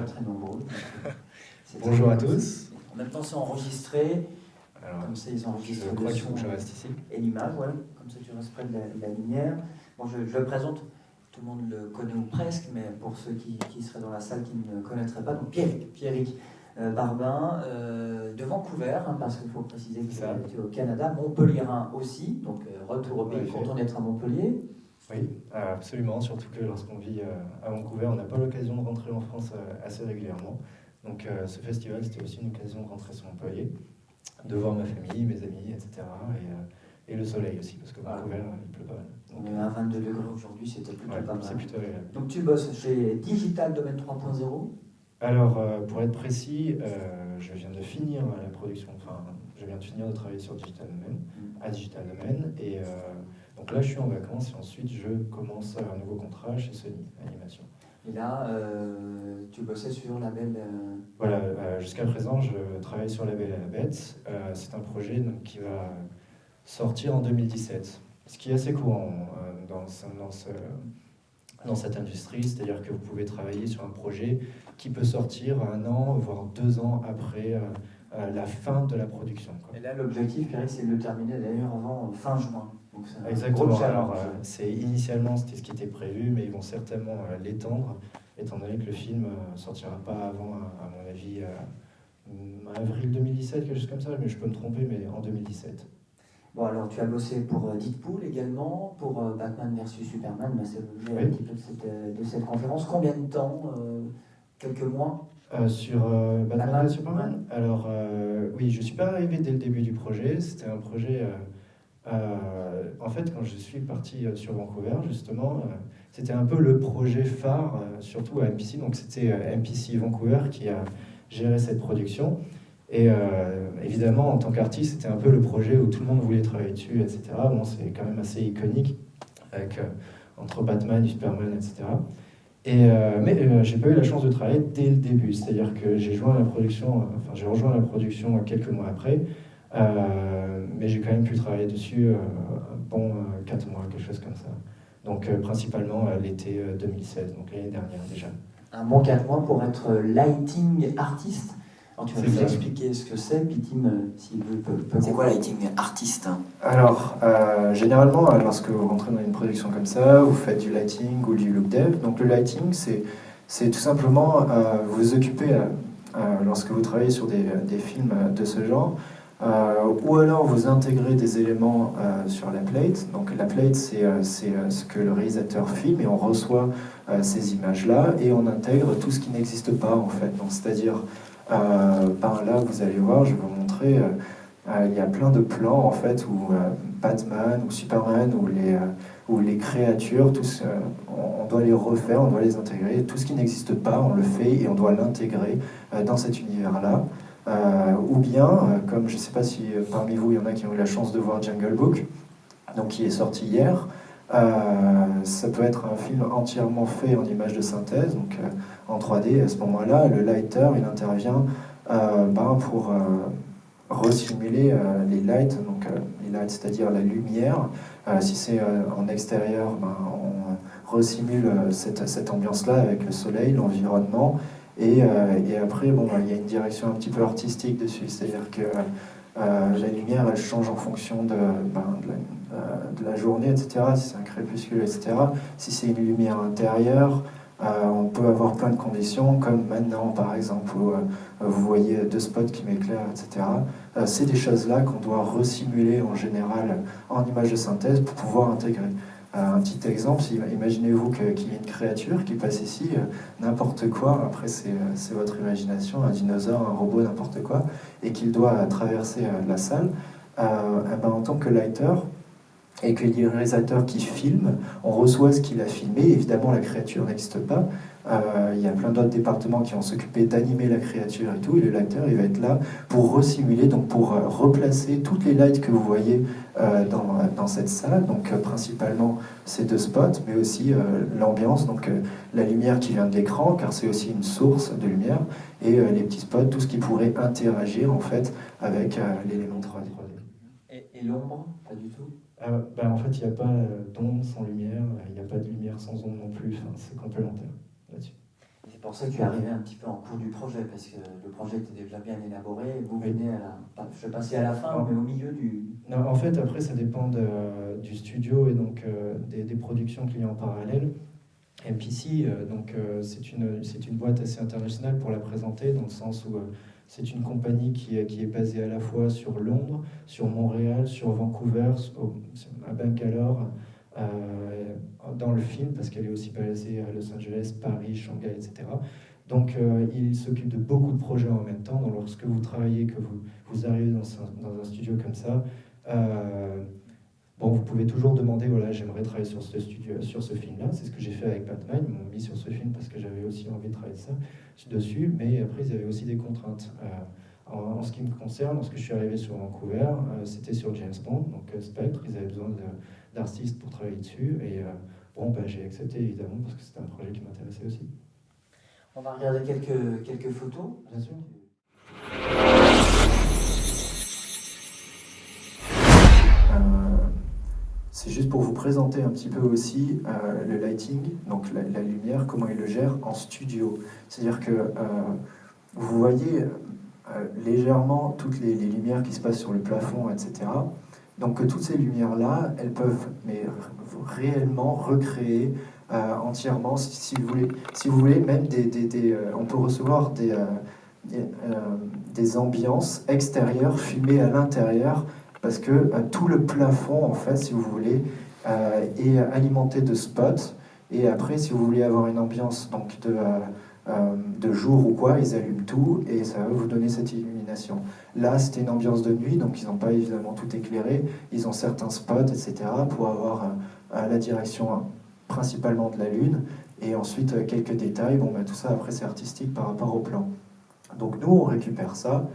pas très nombreux. Bonjour à tous. En même temps, c'est enregistré. Alors, comme ça, ils enregistrent je crois le qu'il faut son que je reste ici. et l'image. Ouais. Comme ça, tu restes près de la lumière. Bon, je le présente. Tout le monde le connaît ou presque, mais pour ceux qui seraient dans la salle qui ne connaîtraient pas, donc Pierrick Barbin, de Vancouver, hein, parce qu'il faut préciser que tu es au Canada, Montpellierin aussi, donc retour au pays, content d'être à Montpellier. Oui, absolument, surtout que lorsqu'on vit à Vancouver, on n'a pas l'occasion de rentrer en France assez régulièrement. Donc ce festival, c'était aussi une occasion de rentrer sur Montpellier, de voir ma famille, mes amis, etc. Et le soleil aussi, parce que Vancouver, il pleut pas mal. Donc, on est à 22 degrés aujourd'hui, c'était plutôt pas mal. C'est plutôt agréable. Donc tu bosses chez Digital Domaine 3.0 ? Alors, pour être précis, je viens de finir la production, je viens de finir de travailler sur Digital Domain, à Digital Domain, et donc là je suis en vacances et ensuite je commence un nouveau contrat chez Sony Animation. Et là, tu bossais sur Label... Voilà, jusqu'à présent je travaille sur Label à la Bête. C'est un projet donc, qui va sortir en 2017, ce qui est assez courant dans cette industrie, c'est-à-dire que vous pouvez travailler sur un projet qui peut sortir 1 an, voire 2 ans après la fin de la production. Et là, l'objectif, Pierrick, c'est de le terminer d'ailleurs avant fin juin. Donc, c'est exactement. Alors, initialement, c'était ce qui était prévu, mais ils vont certainement l'étendre, étant donné que le film sortira pas avant, à mon avis, avril 2017, quelque chose comme ça, mais je peux me tromper, mais en 2017. Bon, alors tu as bossé pour Deadpool également, pour Batman vs Superman, c'est l'objet un petit peu de cette conférence. Combien de temps Quelques mois sur Batman vs Superman. Alors, oui, je ne suis pas arrivé dès le début du projet. C'était un projet... en fait, quand je suis parti sur Vancouver, justement, c'était un peu le projet phare, surtout à MPC. Donc, c'était MPC Vancouver qui a géré cette production. Et évidemment, en tant qu'artiste, c'était un peu le projet où tout le monde voulait travailler dessus, etc. Bon, c'est quand même assez iconique, avec, entre Batman et Superman, etc. Mais j'ai pas eu la chance de travailler dès le début, c'est-à-dire que j'ai rejoint la production quelques mois après, mais j'ai quand même pu travailler dessus 4 mois, quelque chose comme ça. Donc principalement l'été 2016, donc l'année dernière déjà. Un bon 4 mois pour être lighting artiste. Alors tu vas nous expliquer ce que c'est, puis Tim, s'il peut... C'est quoi lighting artiste ? Alors, généralement, lorsque vous rentrez dans une production comme ça, vous faites du lighting ou du look dev. Donc le lighting, c'est tout simplement vous occuper, lorsque vous travaillez sur des films de ce genre, ou alors vous intégrez des éléments sur la plate. Donc la plate, c'est ce que le réalisateur filme et on reçoit ces images-là et on intègre tout ce qui n'existe pas en fait. Donc c'est-à-dire... par là, vous allez voir, je vais vous montrer, il y a plein de plans en fait où Batman ou Superman ou les créatures, tous, on doit les refaire, on doit les intégrer. Tout ce qui n'existe pas, on le fait et on doit l'intégrer dans cet univers-là. Ou bien, comme je ne sais pas si parmi vous il y en a qui ont eu la chance de voir Jungle Book, donc qui est sorti hier. Ça peut être un film entièrement fait en images de synthèse, donc en 3D. À ce moment-là, le lighter, il intervient pour resimuler les lights, donc les lights, c'est-à-dire la lumière. Si c'est en extérieur, on resimule cette ambiance-là avec le soleil, l'environnement. Et après, il y a une direction un petit peu artistique dessus, c'est-à-dire que la lumière, elle change en fonction de la journée, etc. Si c'est un crépuscule, etc. Si c'est une lumière intérieure, on peut avoir plein de conditions, comme maintenant, par exemple, où vous voyez 2 spots qui m'éclairent, etc. C'est des choses-là qu'on doit resimuler en général en image de synthèse pour pouvoir intégrer. Un petit exemple, imaginez-vous qu'il y ait une créature qui passe ici, n'importe quoi, après c'est votre imagination, un dinosaure, un robot, n'importe quoi, et qu'il doit traverser la salle. En tant que lighter, et que les réalisateurs qui filment, on reçoit ce qu'il a filmé. Évidemment, la créature n'existe pas. Il y a plein d'autres départements qui vont s'occuper d'animer la créature et tout. Et le lighter, il va être là pour resimuler, donc pour replacer toutes les lights que vous voyez dans cette salle. Donc principalement ces 2 spots, mais aussi l'ambiance, donc la lumière qui vient de l'écran, car c'est aussi une source de lumière, et les petits spots, tout ce qui pourrait interagir en fait avec l'élément 3D. Et l'ombre, pas du tout ? En fait, il n'y a pas d'ombre sans lumière, il n'y a pas de lumière sans ombre non plus, c'est complémentaire là-dessus. pensais que tu arrivais un petit peu en cours du projet, parce que le projet était déjà bien élaboré, et vous venez je vais passer à la fin, mais au milieu du... Non, en fait, après, ça dépend du studio et donc des productions qu'il y a en parallèle. MPC, c'est une boîte assez internationale pour la présenter, dans le sens où c'est une compagnie qui est basée à la fois sur Londres, sur Montréal, sur Vancouver, à Bangalore, dans le film, parce qu'elle est aussi basée à Los Angeles, Paris, Shanghai, etc. Donc, il s'occupe de beaucoup de projets en même temps. Donc, lorsque vous travaillez, que vous arrivez dans un studio comme ça, bon, vous pouvez toujours demander, voilà, j'aimerais travailler sur ce studio, sur ce film-là. C'est ce que j'ai fait avec Batman. Ils m'ont mis sur ce film parce que j'avais aussi envie de travailler dessus. Mais après, ils avaient aussi des contraintes. En ce qui me concerne, lorsque je suis arrivé sur Vancouver, c'était sur James Bond, donc Spectre. Ils avaient besoin d'artistes pour travailler dessus. Et bon, bah, j'ai accepté évidemment parce que c'était un projet qui m'intéressait aussi. On va regarder quelques photos. Bien sûr. C'est juste pour vous présenter un petit peu aussi le lighting, donc la lumière, comment il le gère en studio. C'est-à-dire que vous voyez légèrement toutes les lumières qui se passent sur le plafond, etc. Donc toutes ces lumières-là, elles peuvent réellement recréer entièrement, si vous voulez, même on peut recevoir des ambiances extérieures filmées à l'intérieur, parce que tout le plafond, en fait, si vous voulez, est alimenté de spots. Et après, si vous voulez avoir une ambiance donc, de jour ou quoi, ils allument tout et ça va vous donner cette illumination. Là, c'était une ambiance de nuit, donc ils n'ont pas évidemment tout éclairé. Ils ont certains spots, etc., pour avoir la direction principalement de la Lune. Et ensuite, quelques détails. Bon, ben, tout ça, après, c'est artistique par rapport au plan. Donc nous, on récupère ça.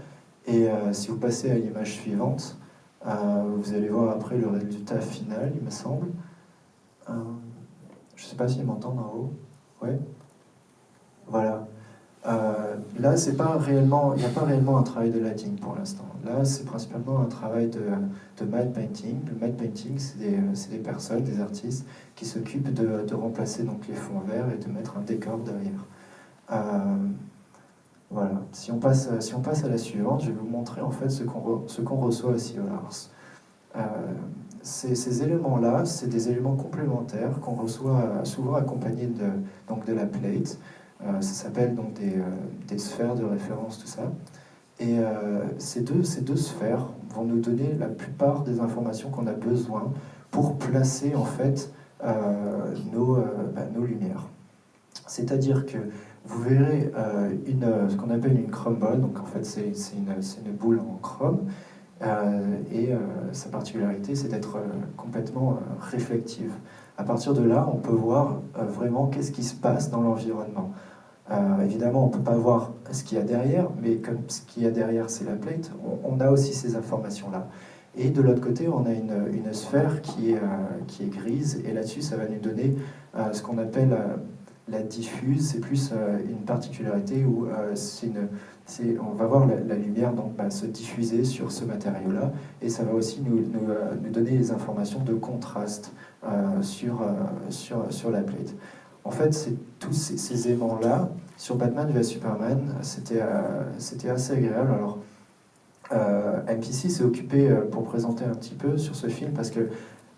Et si vous passez à l'image suivante, vous allez voir après le résultat final, il me semble. Je ne sais pas s'ils m'entendent en haut. Ouais. Voilà. Là, il n'y a pas réellement un travail de lighting pour l'instant. Là, c'est principalement un travail de matte painting. Le matte painting, c'est des personnes, des artistes, qui s'occupent de remplacer donc, les fonds verts et de mettre un décor derrière. Voilà. Si on passe à la suivante, je vais vous montrer en fait ce qu'on reçoit à Sea Ars. Ces éléments-là, c'est des éléments complémentaires qu'on reçoit souvent accompagnés de la plate. Ça s'appelle donc des sphères de référence, tout ça. Et ces deux sphères vont nous donner la plupart des informations qu'on a besoin pour placer en fait nos lumières. C'est-à-dire que vous verrez ce qu'on appelle une crumble, donc en fait c'est une boule en chrome, et sa particularité c'est d'être complètement réflective. À partir de là, on peut voir vraiment qu'est-ce qui se passe dans l'environnement. Évidemment, on ne peut pas voir ce qu'il y a derrière, mais comme ce qu'il y a derrière c'est la plate, on a aussi ces informations-là. Et de l'autre côté, on a une sphère qui est grise, et là-dessus ça va nous donner ce qu'on appelle la diffuse. C'est plus une particularité où on va voir la lumière donc, se diffuser sur ce matériau-là, et ça va aussi nous donner des informations de contraste sur la plate. En fait, c'est tous ces aimants-là, sur Batman v Superman, c'était assez agréable. Alors, MPC s'est occupé pour présenter un petit peu sur ce film, parce que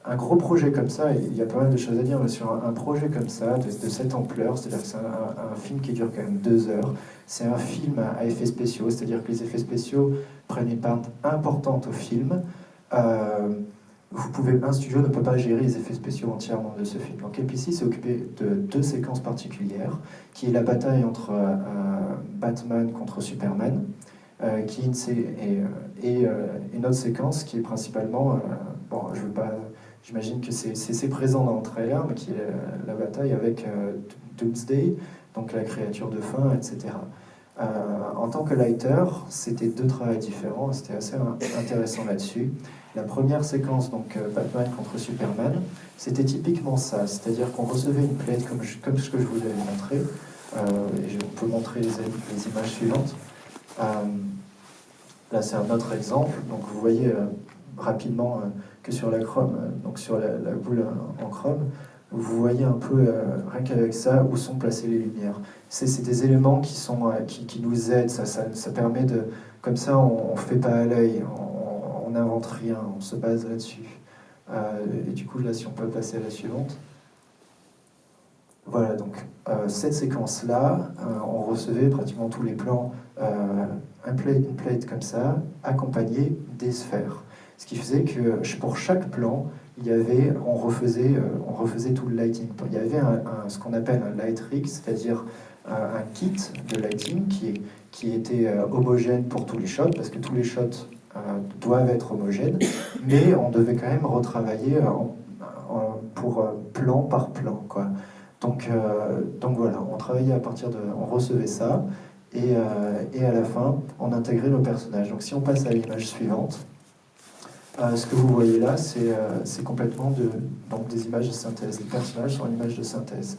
un gros projet comme ça, il y a pas mal de choses à dire, mais sur un projet comme ça, de cette ampleur, c'est-à-dire que c'est un film qui dure quand même 2 heures, c'est un film à effets spéciaux, c'est-à-dire que les effets spéciaux prennent une part importante au film. Un studio ne peut pas gérer les effets spéciaux entièrement de ce film. Donc MPC s'est occupé de 2 séquences particulières, qui est la bataille entre Batman contre Superman, et une autre séquence qui est principalement, j'imagine que c'est présent dans le trailer, mais qui est la bataille avec Doomsday, donc la créature de fin, etc. En tant que lighter, c'était 2 travails différents, c'était assez intéressant là-dessus. La première séquence, donc Batman contre Superman, c'était typiquement ça, c'est-à-dire qu'on recevait une plate comme ce que je vous avais montré, et on peut montrer les images suivantes. Là, c'est un autre exemple, donc vous voyez rapidement que sur la chrome, donc sur la boule en chrome, vous voyez un peu, rien qu'avec ça, où sont placées les lumières. C'est des éléments qui nous aident, ça permet de... Comme ça, on ne fait pas à l'œil, on n'invente rien, on se base là-dessus. Et du coup, là, si on peut passer à la suivante. Voilà, donc cette séquence-là, on recevait pratiquement tous les plans, une plate comme ça, accompagné des sphères. Ce qui faisait que pour chaque plan, on refaisait tout le lighting. Il y avait ce qu'on appelle un light rig, c'est-à-dire un kit de lighting qui était homogène pour tous les shots, parce que tous les shots doivent être homogènes, mais on devait quand même retravailler pour plan par plan, quoi. Donc voilà, on travaillait on recevait ça, et à la fin, on intégrait nos personnages. Donc si on passe à l'image suivante, ce que vous voyez là, c'est complètement des images de synthèse. Les personnages sont une image de synthèse.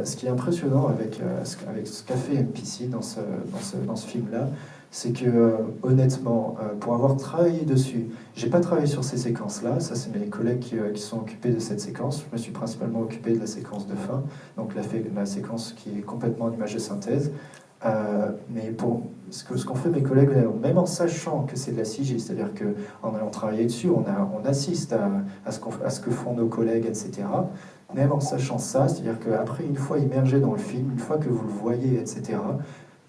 Ce qui est impressionnant avec ce qu'a fait MPC dans ce film-là, c'est que honnêtement, pour avoir travaillé dessus, j'ai pas travaillé sur ces séquences-là, ça c'est mes collègues qui sont occupés de cette séquence. Je me suis principalement occupé de la séquence de fin, donc la séquence qui est complètement en image de synthèse. Mais pour ce qu'ont fait mes collègues, même en sachant que c'est de la CG, c'est-à-dire qu'en allant travailler dessus, on assiste à ce que font nos collègues, etc. Même en sachant ça, c'est-à-dire qu'après, une fois immergé dans le film, une fois que vous le voyez, etc.,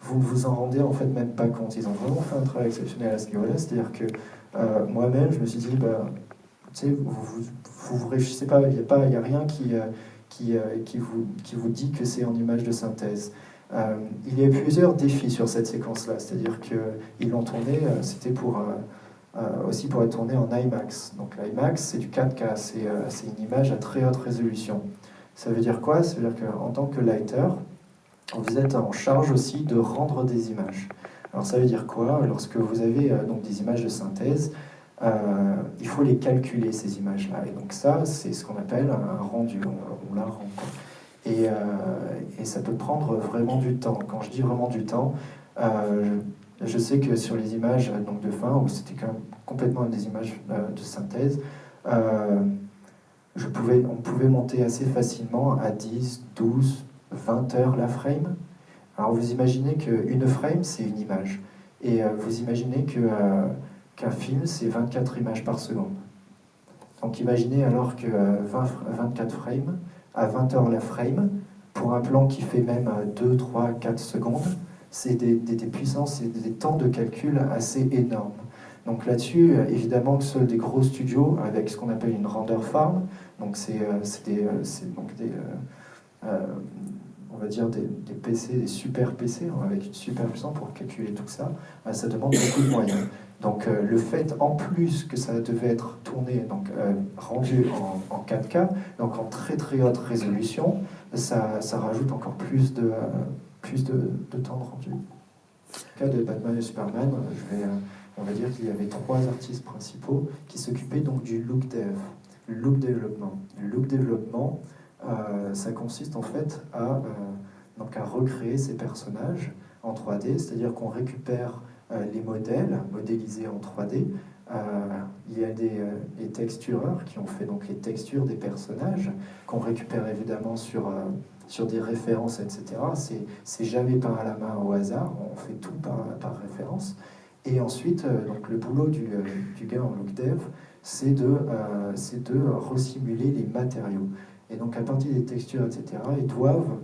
vous ne vous en rendez en fait même pas compte. Ils ont vraiment fait un travail exceptionnel à ce niveau-là, c'est-à-dire que moi-même, je me suis dit, tu sais, vous réfléchissez pas, il n'y a rien qui vous dit que c'est en image de synthèse. Il y a plusieurs défis sur cette séquence-là, c'est-à-dire qu'ils l'ont tourné, c'était aussi pour être tourné en IMAX. Donc l'IMAX, c'est du 4K, c'est une image à très haute résolution. Ça veut dire quoi? Ça veut dire qu'en tant que lighter, vous êtes en charge aussi de rendre des images. Alors ça veut dire quoi? Lorsque vous avez donc des images de synthèse, il faut les calculer, ces images-là. Et donc ça, c'est ce qu'on appelle un rendu, on la rend. Et ça peut prendre vraiment du temps. Quand je dis vraiment du temps, je sais que sur les images donc de fin, où c'était quand même complètement des images de synthèse, on pouvait monter assez facilement à 10, 12, 20 heures la frame. Alors vous imaginez qu'une frame, c'est une image. Et vous imaginez qu'un film, c'est 24 images par seconde. Donc imaginez alors que 24 frames, à 20 heures la frame, pour un plan qui fait même 2, 3, 4 secondes, c'est des puissances et des temps de calcul assez énormes. Donc là-dessus, évidemment que seuls des gros studios avec ce qu'on appelle une render farm, donc on va dire des PC, des super PC, hein, avec une super puissance pour calculer tout ça, ça demande beaucoup de moyens. Donc le fait, en plus que ça devait être tourné, donc rendu en 4K, donc en très très haute résolution, ça rajoute encore plus de temps de rendu. Dans le cas de Batman et Superman, on va dire qu'il y avait 3 artistes principaux qui s'occupaient donc du look dev, le look développement. Le look développement, ça consiste en fait à recréer ces personnages en 3D, c'est-à-dire qu'on récupère les modèles modélisés en 3D. Il y a des textureurs qui ont fait donc les textures des personnages, qu'on récupère évidemment sur des références, etc. C'est jamais peint à la main au hasard, on fait tout par référence. Et ensuite, donc le boulot du gars en look dev, c'est de resimuler les matériaux. Et donc à partir des textures, etc., ils doivent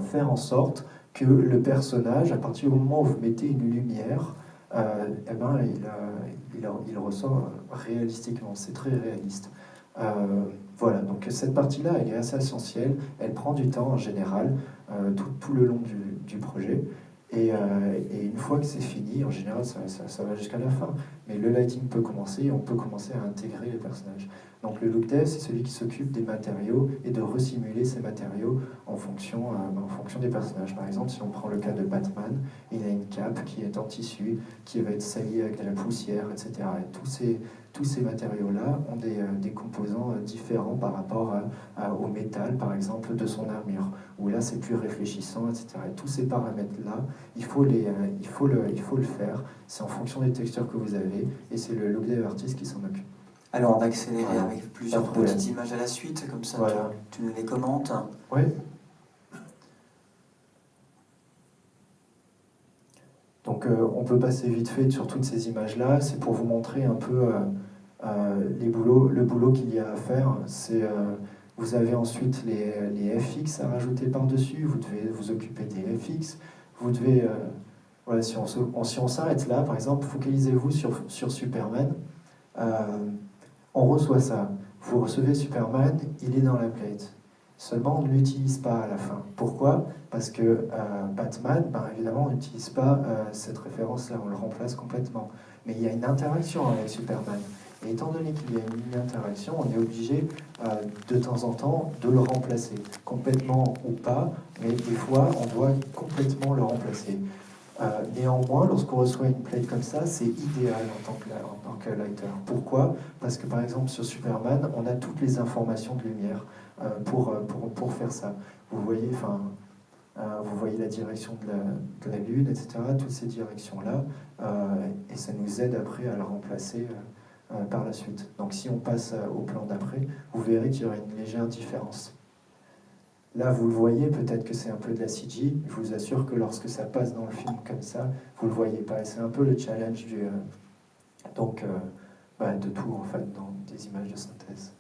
faire en sorte que le personnage, à partir du moment où vous mettez une lumière, il ressort réalistiquement, c'est très réaliste. Voilà, donc cette partie-là, elle est assez essentielle, elle prend du temps en général, tout le long du projet. Et une fois que c'est fini, en général, ça va jusqu'à la fin. Mais le lighting peut commencer, on peut commencer à intégrer les personnages. Donc le look dev, c'est celui qui s'occupe des matériaux et de resimuler ces matériaux en fonction des personnages. Par exemple, si on prend le cas de Batman, il a une cape qui est en tissu, qui va être salie avec de la poussière, etc. Et tous ces matériaux-là ont des composants différents par rapport au métal, par exemple, de son armure, où là c'est plus réfléchissant, etc. Et tous ces paramètres-là, il faut le faire, c'est en fonction des textures que vous avez, et c'est le look dev artist qui s'en occupe. Alors on va accélérer Voilà. avec plusieurs Pas de problème. petites images à la suite, comme ça Voilà. tu nous les commentes. Oui. Donc on peut passer vite fait sur toutes ces images-là. C'est pour vous montrer un peu le boulot qu'il y a à faire. Vous avez ensuite les FX à rajouter par-dessus. Vous devez vous occuper des FX. Vous devez... voilà, si on s'arrête là, par exemple, focalisez-vous sur Superman. On reçoit ça. Vous recevez Superman, il est dans la plate. Seulement, on ne l'utilise pas à la fin. Pourquoi ? Parce que Batman, ben, évidemment, on n'utilise pas cette référence-là, on le remplace complètement. Mais il y a une interaction avec Superman. Et étant donné qu'il y a une interaction, on est obligé de temps en temps de le remplacer. Complètement ou pas, mais des fois, on doit complètement le remplacer. Néanmoins, lorsqu'on reçoit une plate comme ça, c'est idéal en tant que lighter. Pourquoi ? Parce que par exemple sur Superman, on a toutes les informations de lumière pour faire ça. Vous voyez la direction de la Lune, etc. Toutes ces directions-là, et ça nous aide après à la remplacer par la suite. Donc si on passe au plan d'après, vous verrez qu'il y aura une légère différence. Là, vous le voyez, peut-être que c'est un peu de la CG. Je vous assure que lorsque ça passe dans le film comme ça, vous ne le voyez pas. Et c'est un peu le challenge de tout, en fait, dans des images de synthèse.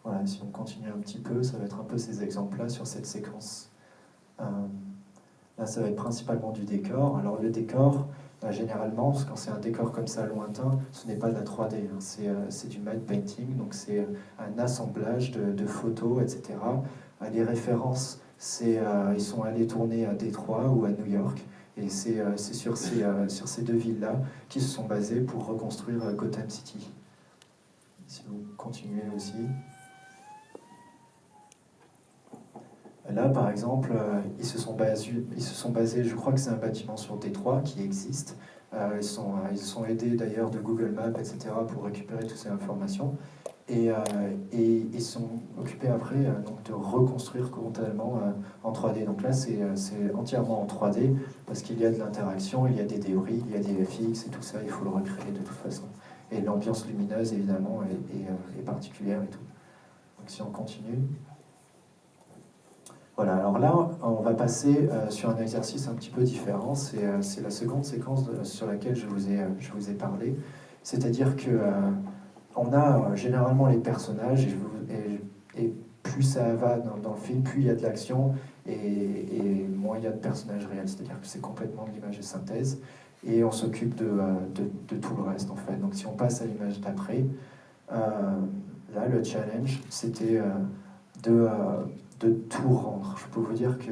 Voilà, si on continue un petit peu, ça va être un peu ces exemples-là sur cette séquence. Là, ça va être principalement du décor. Alors, le décor, généralement, quand c'est un décor comme ça lointain, ce n'est pas de la 3D, hein. C'est du matte painting, donc c'est un assemblage de photos, etc. Les références, ils sont allés tourner à Détroit ou à New York, et c'est sur ces deux villes-là qu'ils se sont basés pour reconstruire Gotham City. Si vous continuez aussi. Là, par exemple, ils se sont basés, je crois que c'est un bâtiment sur Détroit qui existe. Ils sont aidés d'ailleurs de Google Maps, etc., pour récupérer toutes ces informations. Et ils sont occupés après donc de reconstruire totalement en 3D. Donc là, c'est entièrement en 3D parce qu'il y a de l'interaction, il y a des débris, il y a des FX et tout ça, il faut le recréer de toute façon. Et l'ambiance lumineuse, évidemment, est particulière et tout. Donc si on continue... Voilà, alors là, on va passer sur un exercice un petit peu différent. C'est la seconde séquence sur laquelle je vous ai parlé. C'est-à-dire que on a généralement les personnages, et plus ça va dans le film, plus il y a de l'action, et moins il y a de personnages réels. C'est-à-dire que c'est complètement de l'image de synthèse, et on s'occupe de tout le reste, en fait. Donc si on passe à l'image d'après, là, le challenge, c'était de tout rendre. Je peux vous dire que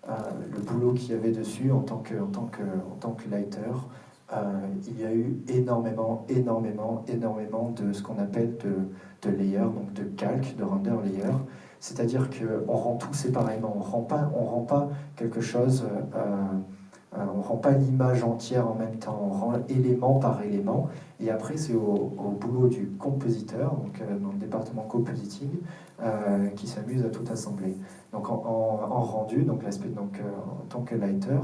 le boulot qu'il y avait dessus en tant que lighter, il y a eu énormément de ce qu'on appelle de layers, donc de calque, de render layer. C'est-à-dire qu'on rend tout séparément. On rend pas quelque chose, on rend pas l'image entière en même temps. On rend élément par élément. Et après, c'est au boulot du compositeur, donc dans le département compositing, qui s'amuse à tout assembler. Donc en rendu, donc l'aspect en tant que lighter,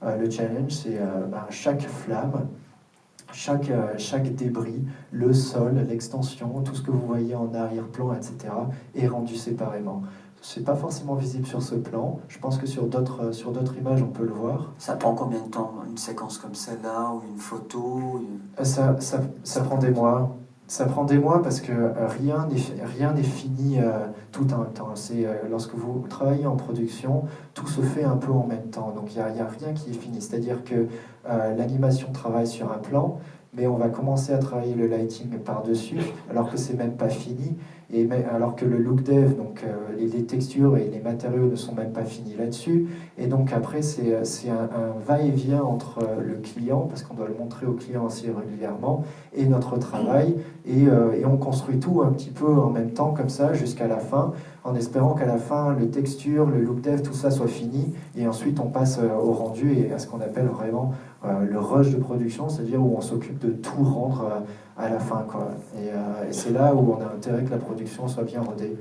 le challenge, c'est chaque flamme, chaque débris, le sol, l'extension, tout ce que vous voyez en arrière-plan, etc., est rendu séparément. C'est pas forcément visible sur ce plan. Je pense que sur d'autres images, on peut le voir. Ça prend combien de temps, une séquence comme celle-là, ou une photo Ça prend des mois. Ça prend des mois parce que rien n'est fini tout en même temps. Lorsque vous travaillez en production, tout se fait un peu en même temps. Donc il n'y a rien qui est fini. C'est-à-dire que l'animation travaille sur un plan, mais on va commencer à travailler le lighting par-dessus, alors que c'est même pas fini. Alors que le look dev, donc les textures et les matériaux ne sont même pas finis là-dessus. Et donc après, c'est un va-et-vient entre le client, parce qu'on doit le montrer au client assez régulièrement, et notre travail. Et on construit tout un petit peu en même temps, comme ça, jusqu'à la fin, en espérant qu'à la fin, le texture, le look dev, tout ça soit fini. Et ensuite, on passe au rendu et à ce qu'on appelle vraiment le rush de production, c'est-à-dire où on s'occupe de tout rendre à la fin, quoi. Et c'est là où on a intérêt que la production soit bien rodée.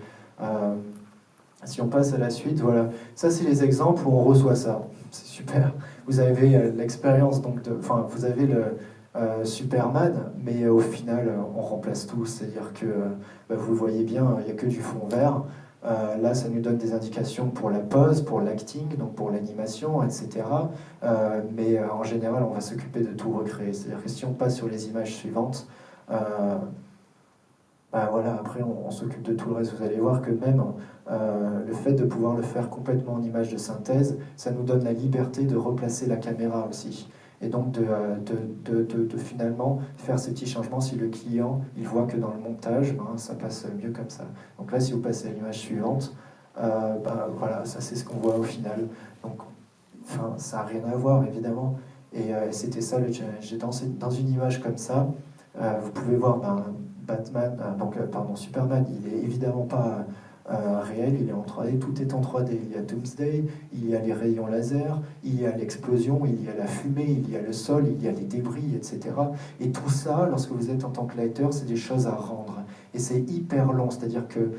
Si on passe à la suite, voilà. Ça, c'est les exemples où on reçoit ça. C'est super. Vous avez l'expérience, donc, vous avez Superman, mais au final, on remplace tout. C'est-à-dire que, vous le voyez bien, il n'y a que du fond vert. Là, ça nous donne des indications pour la pose, pour l'acting, donc pour l'animation, etc. Mais en général, on va s'occuper de tout recréer. C'est-à-dire que si on passe sur les images suivantes, voilà, après on s'occupe de tout le reste. Vous allez voir que même le fait de pouvoir le faire complètement en image de synthèse, ça nous donne la liberté de replacer la caméra aussi. Et donc de finalement faire ces petits changements si le client il voit que dans le montage, ça passe mieux comme ça. Donc là, si vous passez à l'image suivante, voilà, ça c'est ce qu'on voit au final. Donc ça n'a rien à voir évidemment. Et c'était ça le challenge. J'ai dans une image comme ça, vous pouvez voir Batman, Superman, il est évidemment pas réel, il est en 3D, tout est en 3D. Il y a Doomsday, il y a les rayons laser, il y a l'explosion, il y a la fumée, il y a le sol, il y a les débris, etc. Et tout ça, lorsque vous êtes en tant que lighter, c'est des choses à rendre. Et c'est hyper long, c'est-à-dire que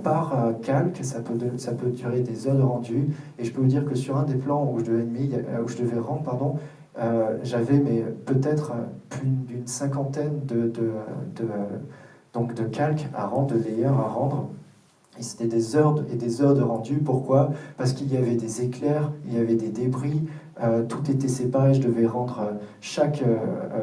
par calque, ça peut durer des heures de rendu. Et je peux vous dire que sur un des plans où je devais rendre, j'avais peut-être plus d'une cinquantaine de calques à rendre, de layers à rendre. Et c'était des heures et des heures de rendu. Pourquoi? Parce qu'il y avait des éclairs, il y avait des débris, tout était séparé. Je devais rendre chaque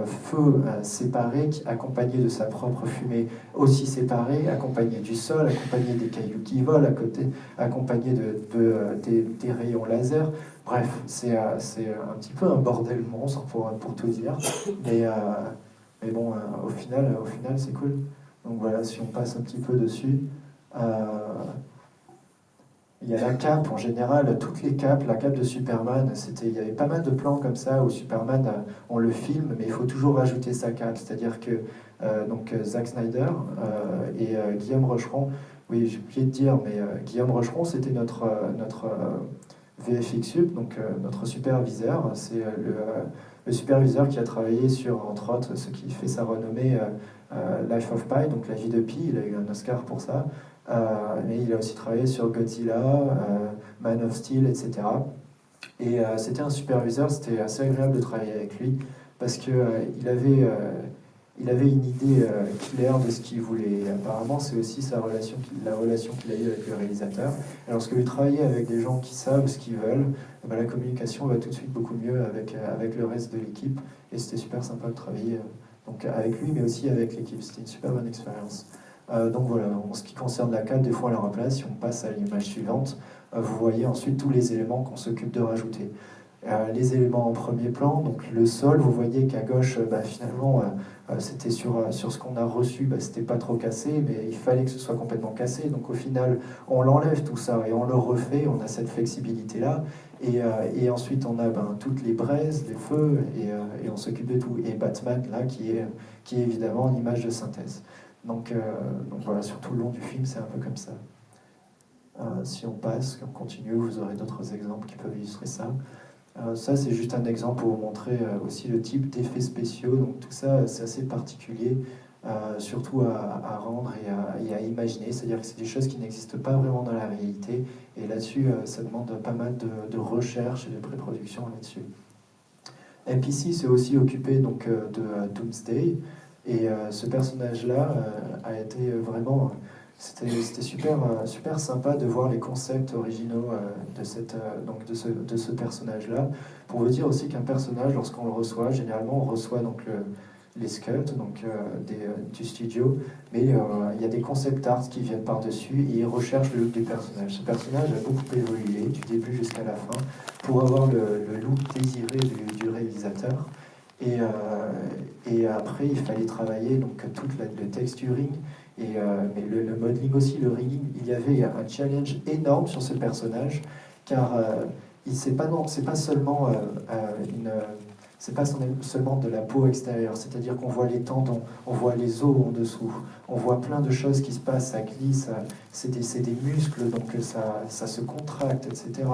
feu séparé, accompagné de sa propre fumée aussi séparée, accompagné du sol, accompagné des cailloux qui volent à côté, accompagné des rayons laser. Bref, c'est un petit peu un bordel monstre pour tout dire. Mais bon, au final c'est cool. Donc voilà, si on passe un petit peu dessus. Il y a la cape en général, toutes les capes, la cape de Superman, il y avait pas mal de plans comme ça où Superman, on le filme, mais il faut toujours rajouter sa cape. C'est-à-dire que Zack Snyder et Guillaume Rocheron, oui, j'ai oublié de dire, mais Guillaume Rocheron, c'était notre VFX Sup, donc notre superviseur. C'est le superviseur qui a travaillé sur, entre autres, ce qui fait sa renommée, Life of Pi, donc La vie de Pi. Il a eu un Oscar pour ça. Mais il a aussi travaillé sur Godzilla, Man of Steel, etc. Et c'était un superviseur, c'était assez agréable de travailler avec lui parce qu'il avait une idée claire de ce qu'il voulait. Et apparemment, c'est aussi la relation qu'il a eue avec le réalisateur. Et lorsque vous travaillez avec des gens qui savent ce qu'ils veulent, la communication va tout de suite beaucoup mieux avec le reste de l'équipe. Et c'était super sympa de travailler donc avec lui, mais aussi avec l'équipe. C'était une super bonne expérience. Donc voilà, en ce qui concerne la cape, des fois on la remplace. Si on passe à l'image suivante, vous voyez ensuite tous les éléments qu'on s'occupe de rajouter. Les éléments en premier plan, donc le sol, vous voyez qu'à gauche, finalement, c'était sur ce qu'on a reçu, c'était pas trop cassé, mais il fallait que ce soit complètement cassé. Donc au final, on l'enlève tout ça et on le refait, on a cette flexibilité-là. Et ensuite, on a toutes les braises, les feux, et on s'occupe de tout. Et Batman, là, qui est évidemment une image de synthèse. Donc voilà, sur tout le long du film, c'est un peu comme ça. Si on passe, on continue, vous aurez d'autres exemples qui peuvent illustrer ça. Ça, c'est juste un exemple pour vous montrer aussi le type d'effets spéciaux. Donc tout ça, c'est assez particulier, surtout à rendre et à imaginer. C'est-à-dire que c'est des choses qui n'existent pas vraiment dans la réalité. Et là-dessus, ça demande pas mal de recherche et de pré-production là-dessus. MPC s'est aussi occupé donc, de Doomsday. Et ce personnage-là a été vraiment... C'était super sympa de voir les concepts originaux de ce personnage-là. Pour vous dire aussi qu'un personnage, lorsqu'on le reçoit, généralement on reçoit donc les sculpts du studio, mais il y a des concept arts qui viennent par-dessus et ils recherchent le look du personnage. Ce personnage a beaucoup évolué du début jusqu'à la fin pour avoir le look désiré du réalisateur. Et après, il fallait travailler donc tout le texturing mais le modeling aussi, le rigging. Il y avait un challenge énorme sur ce personnage car c'est pas seulement de la peau extérieure, c'est-à-dire qu'on voit les tendons, on voit les os en dessous, on voit plein de choses qui se passent, ça glisse, c'est des muscles, donc ça se contracte, etc.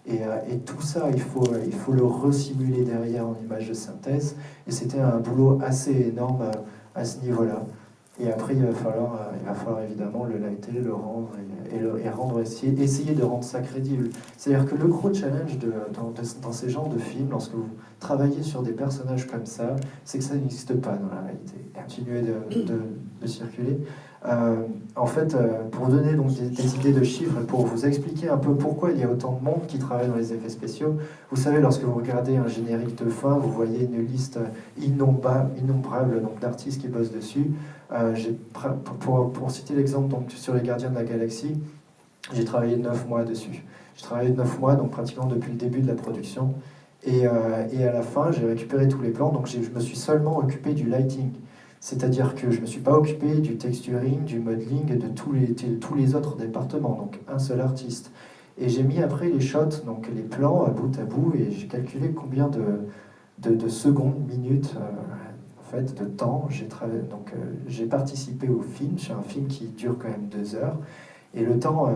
Et tout ça, il faut le resimuler derrière en image de synthèse. Et c'était un boulot assez énorme à ce niveau-là. Et après, il va falloir évidemment le lighter, le rendre essayer de rendre ça crédible. C'est-à-dire que le gros challenge dans ces genres de films, lorsque vous travaillez sur des personnages comme ça, c'est que ça n'existe pas dans la réalité. Continuez de circuler. En fait, pour donner donc des idées de chiffres, pour vous expliquer un peu pourquoi il y a autant de monde qui travaille dans les effets spéciaux, vous savez, lorsque vous regardez un générique de fin, vous voyez une liste innombrable d'artistes qui bossent dessus. Pour citer l'exemple sur les Gardiens de la Galaxie, j'ai travaillé 9 mois dessus. J'ai travaillé 9 mois, donc pratiquement depuis le début de la production. Et à la fin, j'ai récupéré tous les plans, donc je me suis seulement occupé du lighting. C'est-à-dire que je ne me suis pas occupé du texturing, du modeling et de tous les autres départements, donc un seul artiste. Et j'ai mis après les shots, donc les plans à bout, et j'ai calculé combien de secondes, minutes, en fait, de temps j'ai participé au film. C'est un film qui dure quand même 2 heures. Et le temps,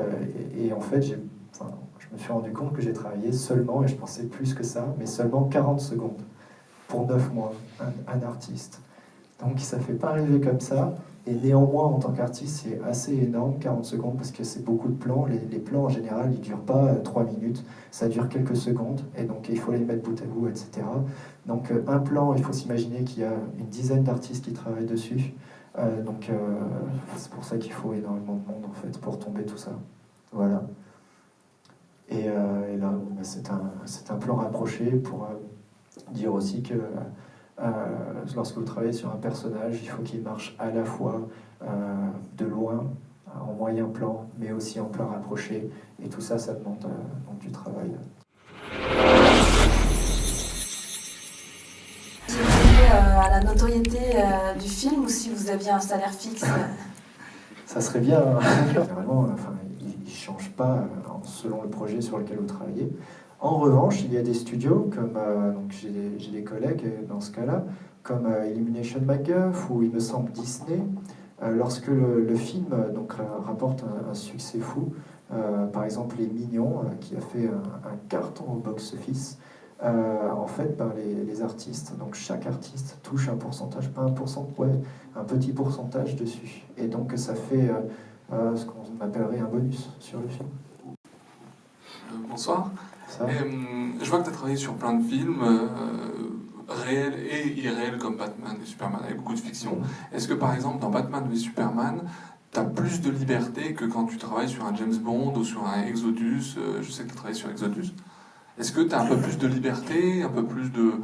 et en fait, je me suis rendu compte que j'ai travaillé seulement, et je pensais plus que ça, mais seulement 40 secondes pour 9 mois, un artiste. Donc ça ne fait pas arriver comme ça, et néanmoins en tant qu'artiste c'est assez énorme, 40 secondes, parce que c'est beaucoup de plans. Les plans en général ils ne durent pas 3 minutes, ça dure quelques secondes, et donc il faut les mettre bout à bout, etc. Donc un plan, il faut s'imaginer qu'il y a une dizaine d'artistes qui travaillent dessus, c'est pour ça qu'il faut énormément de monde en fait pour tomber tout ça. Voilà. Et là c'est un plan rapproché pour dire aussi que lorsque vous travaillez sur un personnage, il faut qu'il marche à la fois de loin, en moyen plan, mais aussi en plan rapproché. Et tout ça, ça demande donc du travail. Vous étiez à la notoriété du film, ou si vous aviez un salaire fixe? Ça serait bien. Généralement, il ne change pas selon le projet sur lequel vous travaillez. En revanche, il y a des studios, comme j'ai des collègues dans ce cas-là, comme Illumination MacGuff ou il me semble Disney. Lorsque le film rapporte un succès fou, par exemple Les Mignons, qui a fait un carton au box-office, en fait, les artistes, donc chaque artiste touche un pourcentage, pas 1%, un petit pourcentage dessus. Et donc ça fait ce qu'on appellerait un bonus sur le film. Bonsoir. Je vois que tu as travaillé sur plein de films réels et irréels comme Batman et Superman, avec beaucoup de fiction. Est-ce que par exemple dans Batman et Superman, tu as plus de liberté que quand tu travailles sur un James Bond ou sur un Exodus? Je sais que tu as travaillé sur Exodus. Est-ce que tu as un peu plus de liberté, un peu plus de...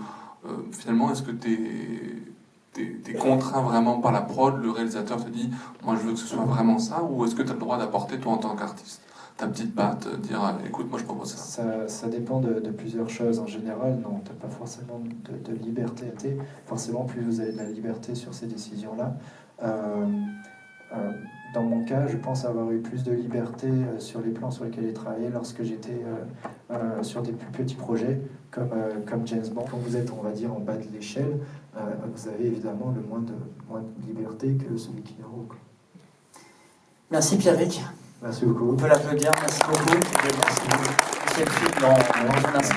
finalement, est-ce que t'es contraint vraiment par la prod, le réalisateur te dit « moi je veux que ce soit vraiment ça » ou est-ce que tu as le droit d'apporter toi en tant qu'artiste ta petite patte, dire écoute, moi je propose ça? Ça dépend de plusieurs choses. En général, non, tu n'as pas forcément de liberté. Forcément, plus vous avez de la liberté sur ces décisions-là. Dans mon cas, je pense avoir eu plus de liberté sur les plans sur lesquels j'ai travaillé lorsque j'étais sur des plus petits projets comme James Bond. Quand vous êtes, on va dire, en bas de l'échelle, vous avez évidemment le moins de liberté que celui qui est en haut. Merci Pierrick. Merci beaucoup. On peut l'applaudir, merci beaucoup. Merci beaucoup. Dans un instant.